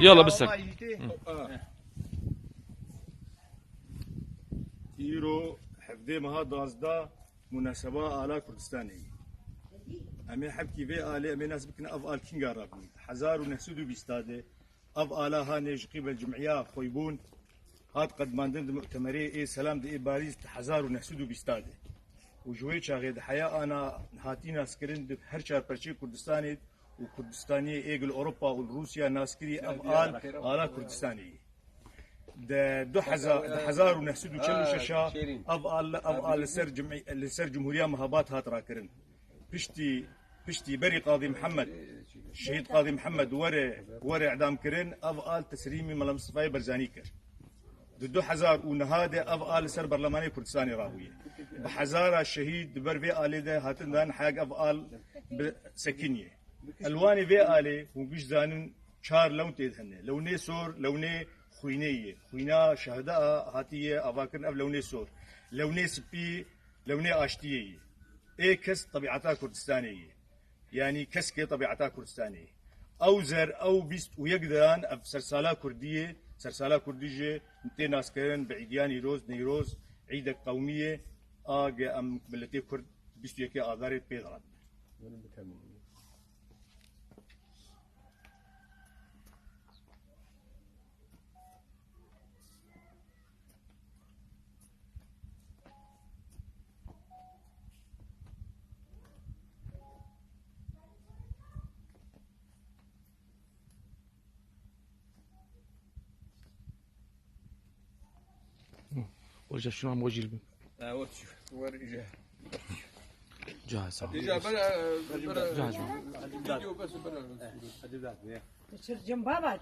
يلا بسك. إيرو حفظي مها دازدا مناسبة على كردستاني. أمي حبكي في آلي أمي ناس بكنا أفعال كينجا رابني. حزار ونسودو بيستاده. أفعالها نيجي قبل الجمعية خويبون. هاد قد ماندن مؤتمري إيه سلام دي باريس حزار ونسودو بيستاده. وجوي شاغد حياة أنا هاتينا سكرين هر شهر برشي كردستاني وكردستاني إيجل أوروبا والروسيا ناسكري أفعال على كردستاني. ده 2009 شاشة أفعال لسر جمهورية مهابات هات راكرن. بشتي بري قاضي محمد الشهيد قاضي محمد ورا إعدام كرن أفعال تسريمي ملا مصطفى برزاني كر. 2000 ونهاده أفعال سر برلماني كردستاني راوية. بحزارة الشهيد برفي آلي ده هاتن دان حاج أفعال سكينية. الواني في آلي وقش زانن شار لون تيدهن لوني سور لوني خوينية خوينا شهداء هاتية أفاكرن أف لوني سور لوني سبي لوني آشتية إيه كس طبيعتها كردستانية يعني كس كي طبيعتها كردستانية أو زر أو بيست ويقدران أف سرسالة كردية سرسالة كردية نتي ناسكرن بعيديان نيروز عيدة قومية آجا أم بلتي كرد بيستو يكي آذاري بيضران ورجع شنو عم وجه البن؟ ورجع جاهز. جاهز. جنبها